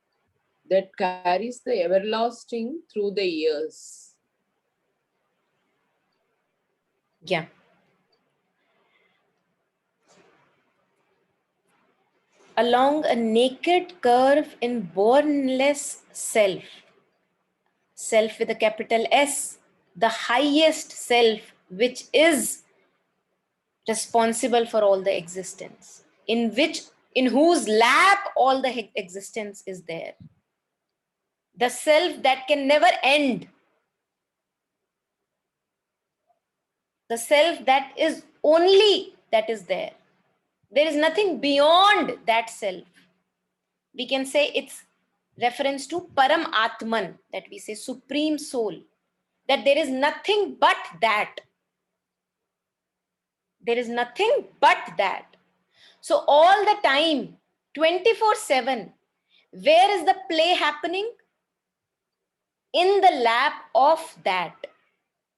Speaker 2: that carries the everlasting through the years.
Speaker 1: Yeah. Along a naked curve in bornless self, self with a capital S, the highest self, which is responsible for all the existence, in whose lap all the existence is there. The self that can never end, the self that is only that is there. There is nothing beyond that self. We can say it's reference to Param Atman, that we say supreme soul, that there is nothing but that. There is nothing but that. So all the time, 24/7, where is the play happening? In the lap of that.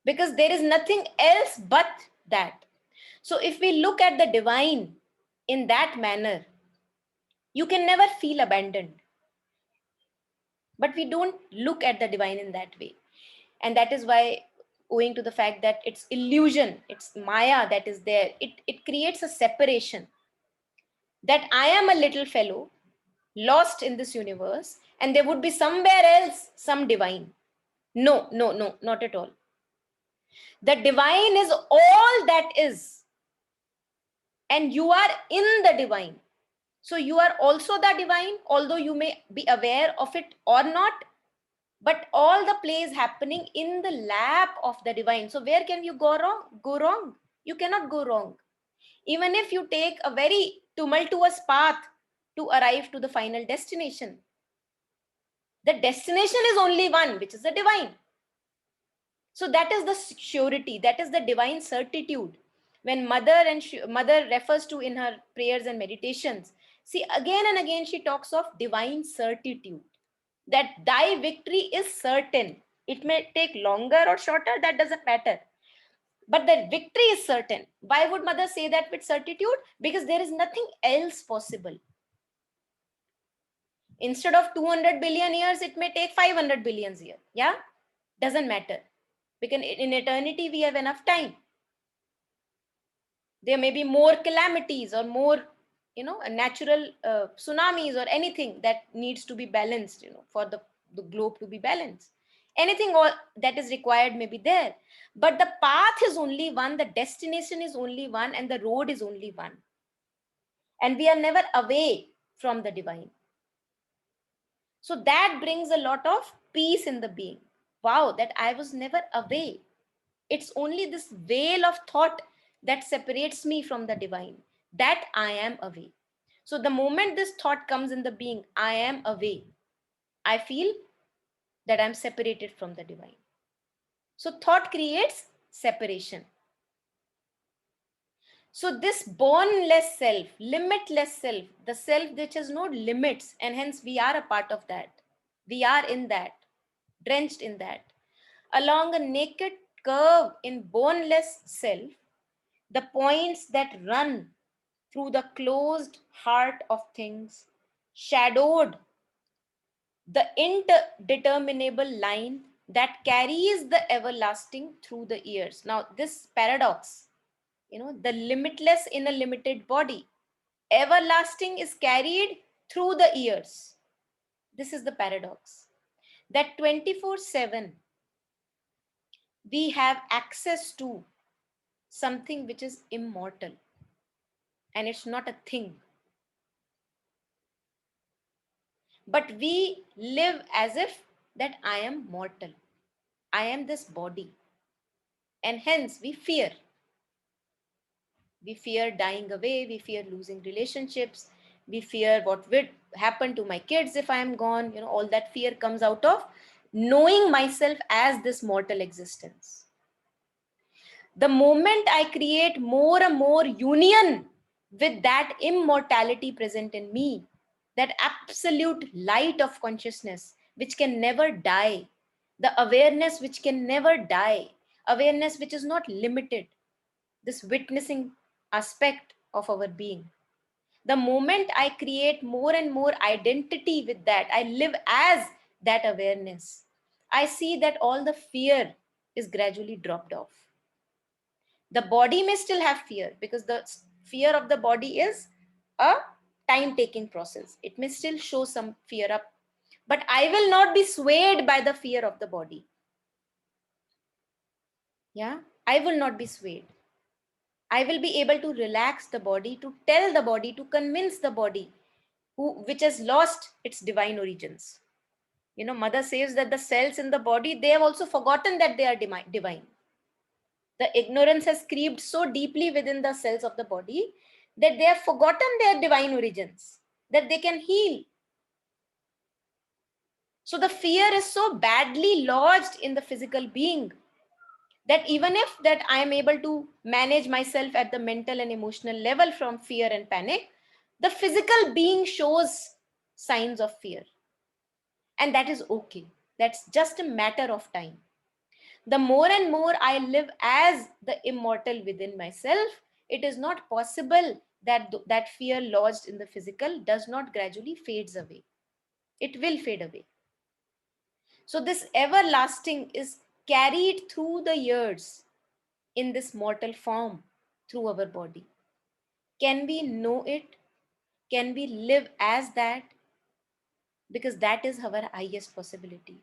Speaker 1: Because there is nothing else but that. So if we look at the divine in that manner, you can never feel abandoned. But we don't look at the divine in that way. And that is why, owing to the fact that it's illusion, it's Maya that is there, it creates a separation. That I am a little fellow lost in this universe, and there would be somewhere else some divine. No, no, no, not at all. The divine is all that is, and you are in the divine. So you are also the divine, although you may be aware of it or not, but all the play is happening in the lap of the divine. So where can you go wrong? Go wrong? You cannot go wrong. Even if you take a very tumultuous path to arrive to the final destination, the destination is only one, which is the divine. So that is the surety, that is the divine certitude. When mother refers to in her prayers and meditations, see, again and again she talks of divine certitude, that thy victory is certain. It may take longer or shorter, that doesn't matter, but the victory is certain. Why would mother say that with certitude? Because there is nothing else possible. Instead of 200 billion years, it may take 500 billion years. Yeah, doesn't matter, because in eternity we have enough time. There may be more calamities or more, natural tsunamis or anything that needs to be balanced, for the globe to be balanced. Anything all that is required may be there, but the path is only one, the destination is only one, and the road is only one, and we are never away from the divine. So that brings a lot of peace in the being. Wow, that I was never away. It's only this veil of thought that separates me from the divine, that I am away. So the moment this thought comes in the being, I am away, I feel that I'm separated from the divine. So thought creates separation. So this bornless self, limitless self, the self which has no limits, and hence we are a part of that. We are in that, drenched in that. Along a naked curve in boneless self, the points that run through the closed heart of things shadowed the indeterminable line that carries the everlasting through the years. Now, this paradox The limitless in a limited body. Everlasting is carried through the years. This is the paradox. That 24/7 we have access to something which is immortal, and it's not a thing. But we live as if that I am mortal. I am this body. And hence we fear. We fear dying away. We fear losing relationships. We fear what will happen to my kids if I am gone. All that fear comes out of knowing myself as this mortal existence. The moment I create more and more union with that immortality present in me, that absolute light of consciousness which can never die, the awareness which can never die, awareness which is not limited, this witnessing aspect of our being. The moment I create more and more identity with that, I live as that awareness, I see that all the fear is gradually dropped off. The body may still have fear, because the fear of the body is a time taking process. It may still show some fear up, but I will not be swayed by the fear of the body. Yeah, I will not be swayed. I will be able to relax the body, to tell the body, to convince the body which has lost its divine origins. Mother says that the cells in the body, they have also forgotten that they are divine. The ignorance has creeped so deeply within the cells of the body that they have forgotten their divine origins, that they can heal. So the fear is so badly lodged in the physical being that even if that I am able to manage myself at the mental and emotional level from fear and panic, the physical being shows signs of fear. And that is okay. That's just a matter of time. The more and more I live as the immortal within myself, it is not possible that that fear lodged in the physical does not gradually fades away. It will fade away. So this everlasting is carried through the years in this mortal form through our body. Can we know it? Can we live as that? Because that is our highest possibility.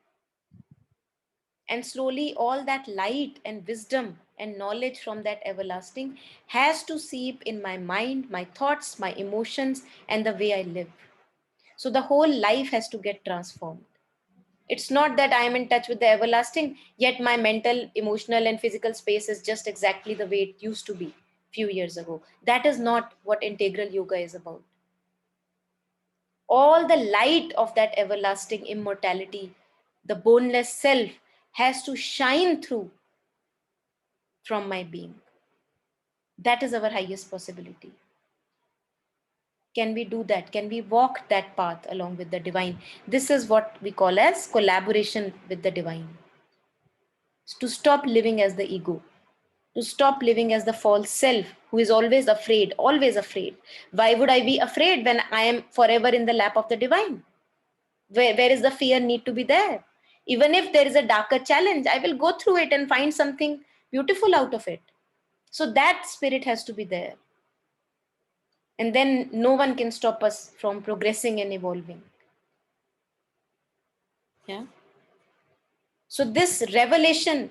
Speaker 1: And slowly all that light and wisdom and knowledge from that everlasting has to seep in my mind, my thoughts, my emotions, and the way I live. So the whole life has to get transformed. It's not that I am in touch with the everlasting, yet my mental, emotional, and physical space is just exactly the way it used to be few years ago. That is not what integral yoga is about. All the light of that everlasting immortality, the boneless self, has to shine through from my being. That is our highest possibility. Can we do that? Can we walk that path along with the divine? This is what we call as collaboration with the divine. To stop living as the ego, to stop living as the false self who is always afraid, always afraid. Why would I be afraid when I am forever in the lap of the divine? Where is the fear need to be there? Even if there is a darker challenge, I will go through it and find something beautiful out of it. So that spirit has to be there. And then no one can stop us from progressing and evolving. Yeah. So this revelation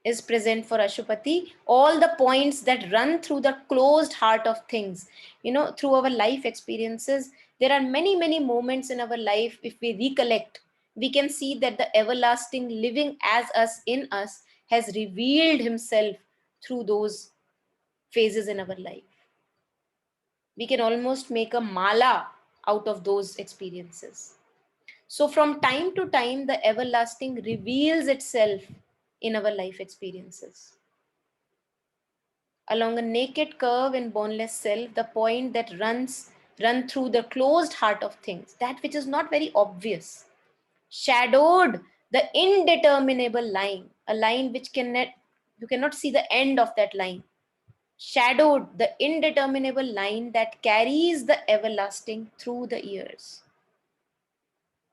Speaker 1: is present for Ashupati. All the points that run through the closed heart of things, through our life experiences, there are many, many moments in our life. If we recollect, we can see that the everlasting living as us in us has revealed himself through those phases in our life. We can almost make a mala out of those experiences. So from time to time, the everlasting reveals itself in our life experiences. Along a naked curve in boneless self, the point that run through the closed heart of things, that which is not very obvious, shadowed the indeterminable line, a line which you cannot see the end of that line. Shadowed the indeterminable line that carries the everlasting through the years.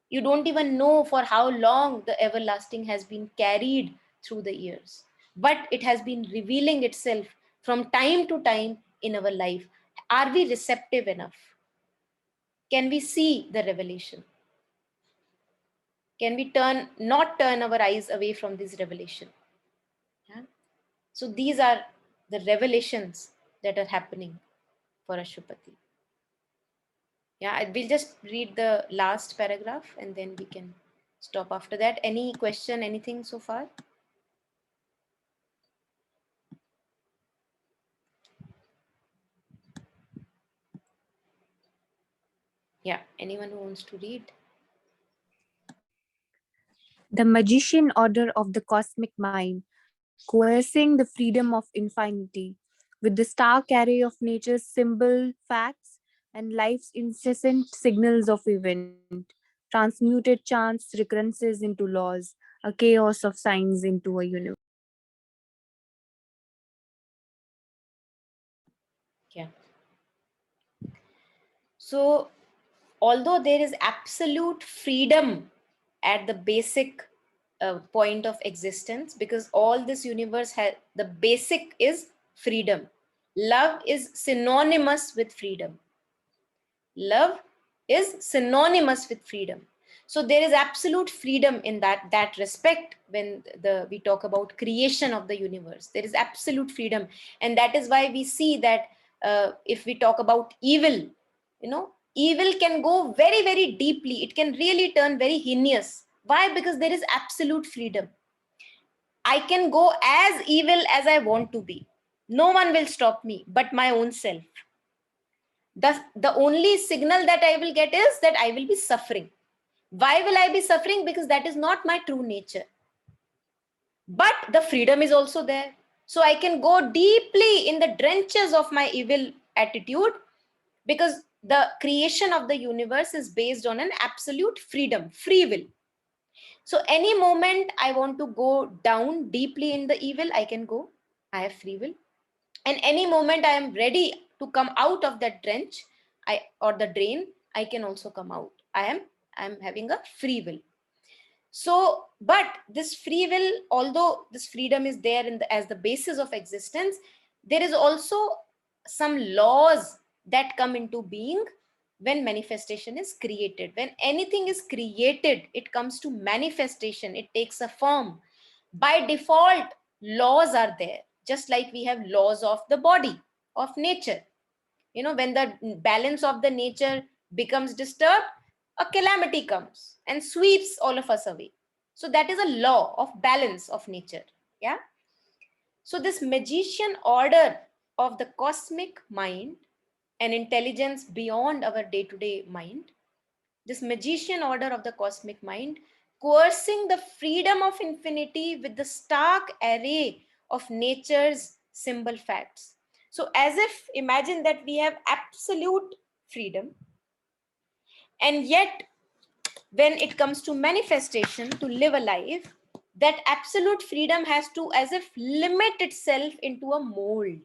Speaker 1: You don't even know for how long the everlasting has been carried through the years, but it has been revealing itself from time to time in our life. Are we receptive enough? Can we see the revelation? Can we not turn our eyes away from this revelation? Yeah? So these are the revelations that are happening for Ashupati. Yeah, we'll just read the last paragraph and then we can stop after that. Any question, anything so far? Yeah, anyone who wants to read?
Speaker 3: The magician order of the cosmic mind, coercing the freedom of infinity, with the stark array of nature's symbol facts and life's incessant signals of event, transmuted chance recurrences into laws, a chaos of signs into a universe.
Speaker 1: Yeah. So, although there is absolute freedom at the basic point of existence, because all this universe has, the basic is freedom. Love is synonymous with freedom. Love is synonymous with freedom. So there is absolute freedom in that respect. When we talk about creation of the universe, there is absolute freedom, and that is why we see that if we talk about evil, evil can go very, very deeply. It can really turn very heinous. Why? Because there is absolute freedom. I can go as evil as I want to be. No one will stop me but my own self. The only signal that I will get is that I will be suffering. Why will I be suffering? Because that is not my true nature. But the freedom is also there. So I can go deeply in the trenches of my evil attitude, because the creation of the universe is based on an absolute freedom, free will. So any moment I want to go down deeply in the evil, I can go. I have free will. And any moment I am ready to come out of that trench, or the drain, I can also come out. I am having a free will. So, but this free will, although this freedom is there as the basis of existence, there is also some laws that come into being when manifestation is created. When anything is created, it comes to manifestation, it takes a form. By default, laws are there, just like we have laws of the body, of nature. When the balance of the nature becomes disturbed, a calamity comes and sweeps all of us away. So that is a law of balance of nature. Yeah. So this magician order of the cosmic mind, an intelligence beyond our day-to-day mind, this magician order of the cosmic mind, coercing the freedom of infinity with the stark array of nature's symbol facts. So as if, imagine that we have absolute freedom, and yet when it comes to manifestation, to live a life, that absolute freedom has to as if limit itself into a mold.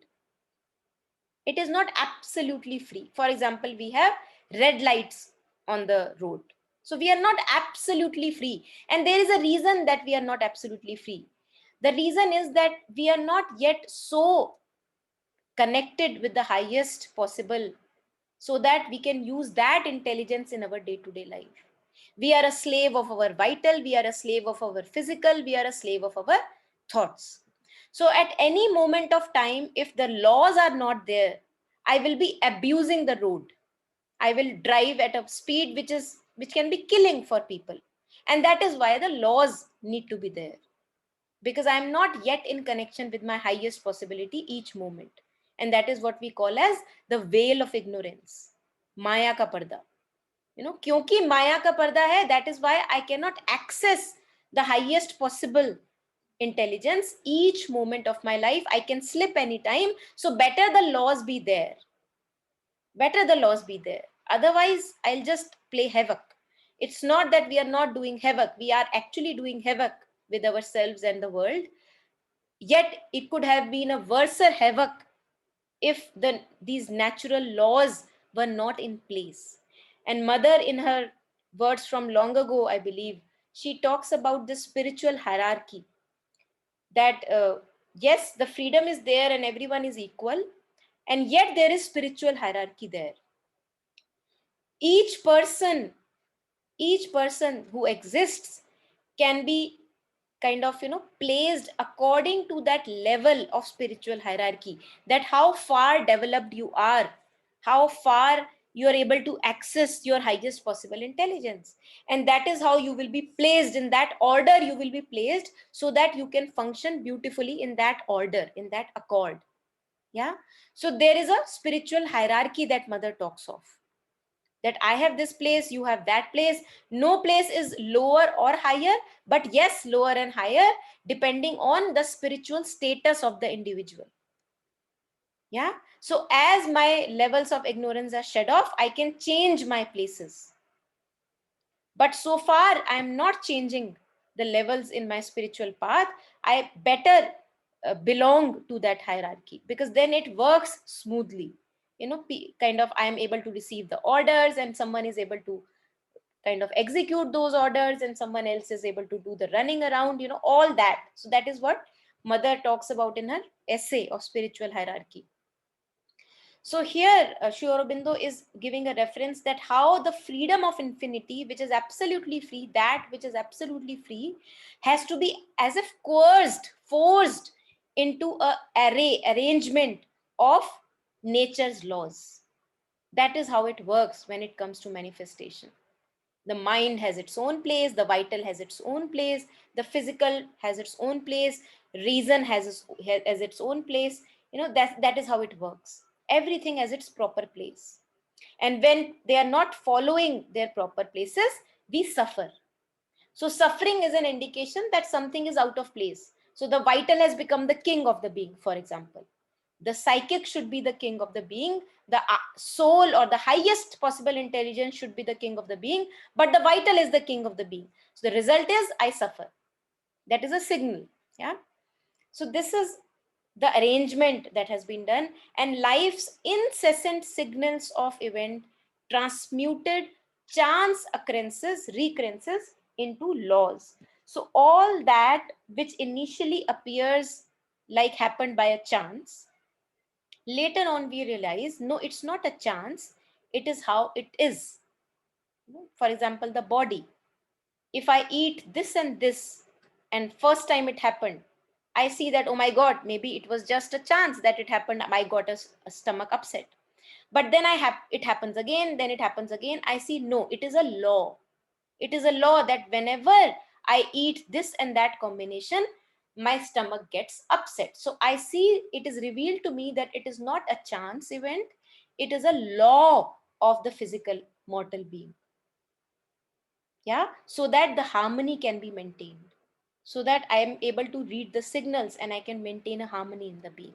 Speaker 1: It is not absolutely free. For example, we have red lights on the road. So we are not absolutely free. And there is a reason that we are not absolutely free. The reason is that we are not yet so connected with the highest possible, so that we can use that intelligence in our day-to-day life. We are a slave of our vital, we are a slave of our physical, we are a slave of our thoughts. So at any moment of time, if the laws are not there, I will be abusing the road. I will drive at a speed which can be killing for people. And that is why the laws need to be there, because I am not yet in connection with my highest possibility each moment. And that is what we call as the veil of ignorance, maya ka parda. Kyunki maya ka parda hai, that is why I cannot access the highest possible intelligence each moment of my life. I can slip anytime. So better the laws be there. Better the laws be there. Otherwise, I'll just play havoc. It's not that we are not doing havoc. We are actually doing havoc with ourselves and the world. Yet it could have been a worse havoc if these natural laws were not in place. And Mother, in her words from long ago, I believe, she talks about the spiritual hierarchy, that Yes, the freedom is there and everyone is equal, and yet there is spiritual hierarchy there. Each person who exists can be kind of placed according to that level of spiritual hierarchy, that how far developed you are, how far you are able to access your highest possible intelligence, and that is how you will be placed, in that order you will be placed, so that you can function beautifully in that order, in that accord. Yeah, so there is a spiritual hierarchy that mother talks of, that I have this place, you have that place. No place is lower or higher, but yes, lower and higher depending on the spiritual status of the individual. Yeah, so as my levels of ignorance are shed off, I can change my places, but so far I am not changing the levels in my spiritual path. I better belong to that hierarchy, because then it works smoothly. Kind of I am able to receive the orders, and someone is able to kind of execute those orders, and someone else is able to do the running around, all that. So that is what mother talks about in her essay of spiritual hierarchy. So here Sri Aurobindo is giving a reference that how the freedom of infinity, which is absolutely free, that which is absolutely free, has to be as if coerced, forced into a arrangement of nature's laws. That is how it works when it comes to manifestation. The mind has its own place, the vital has its own place, the physical has its own place, reason has its own place. That is how it works. Everything has its proper place, and when they are not following their proper places, we suffer. So suffering is an indication that something is out of place. So the vital has become the king of the being, for example. The psychic should be the king of the being. The soul, or the highest possible intelligence, should be the king of the being. But the vital is the king of the being. So the result is I suffer. That is a signal. Yeah. So this is the arrangement that has been done, and life's incessant signals of event transmuted chance recurrences into laws. So all that which initially appears like happened by a chance, later on we realize, no, it's not a chance, it is how it is. For example, the body. If I eat this and this, and first time it happened, I see that, oh my God, maybe it was just a chance that it happened. I got a stomach upset. But then it happens again, then it happens again. I see, no, it is a law. It is a law that whenever I eat this and that combination, my stomach gets upset. So I see, it is revealed to me that it is not a chance event. It is a law of the physical mortal being. Yeah, so that the harmony can be maintained, so that I am able to read the signals and I can maintain a harmony in the being.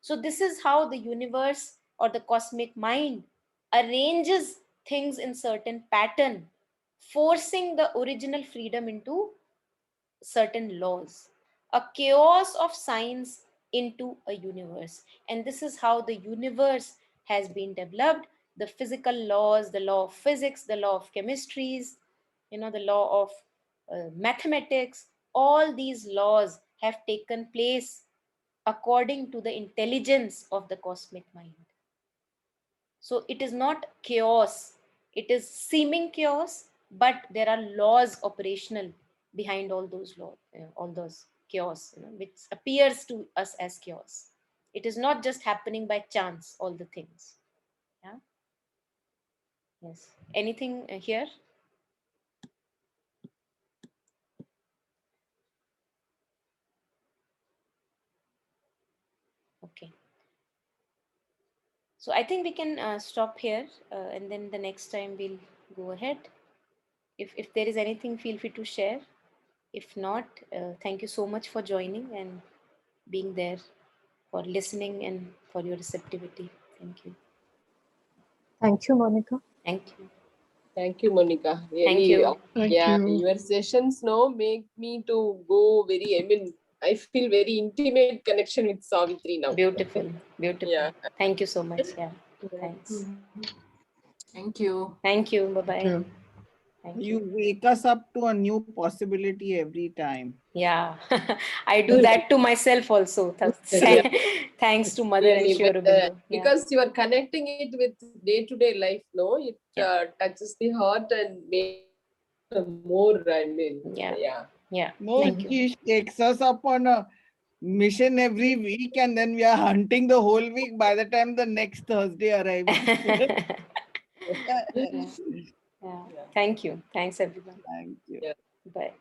Speaker 1: So this is how the universe or the cosmic mind arranges things in certain pattern, forcing the original freedom into certain laws, a chaos of science into a universe. And this is how the universe has been developed. The physical laws, the law of physics, the law of chemistries, the law of mathematics, all these laws have taken place according to the intelligence of the cosmic mind. So it is not chaos, it is seeming chaos, but there are laws operational behind all those laws, all those chaos, which appears to us as chaos. It is not just happening by chance, all the things. Yeah. Yes. Anything here? Okay. So I think we can stop here, and then the next time we'll go ahead. If there is anything, feel free to share. If not, thank you so much for joining and being there, for listening and for your receptivity. Thank you.
Speaker 6: Thank you, Monica.
Speaker 1: Thank you.
Speaker 2: Thank you, Monica.
Speaker 1: Thank
Speaker 2: Really,
Speaker 1: you.
Speaker 2: yeah, your sessions now make me to go very, I feel very intimate connection with Savitri now.
Speaker 1: Beautiful. Beautiful.
Speaker 2: Yeah.
Speaker 1: Thank you so much. Yeah.
Speaker 2: Yeah.
Speaker 1: Thanks.
Speaker 5: Thank you.
Speaker 1: Thank you. Bye-bye. Thank
Speaker 4: You
Speaker 1: you.
Speaker 4: wake us up to a new possibility every time.
Speaker 1: Yeah, I do that to myself also.
Speaker 2: Yeah.
Speaker 1: Thanks to Mother and
Speaker 2: Really,
Speaker 1: Sri
Speaker 2: with
Speaker 1: Aurobindo. Yeah.
Speaker 2: because you are connecting it with day-to-day life, no? It
Speaker 1: Yeah.
Speaker 2: touches the heart and makes more, I mean,
Speaker 1: Yeah.
Speaker 2: yeah.
Speaker 1: Yeah.
Speaker 4: No,
Speaker 1: Thank you.
Speaker 4: she takes us up on a mission every week, and then we are hunting the whole week by the time the next Thursday arrives.
Speaker 1: Yeah. Yeah. Thank you. Thanks, everyone.
Speaker 4: Thank you.
Speaker 2: Yeah.
Speaker 1: Bye.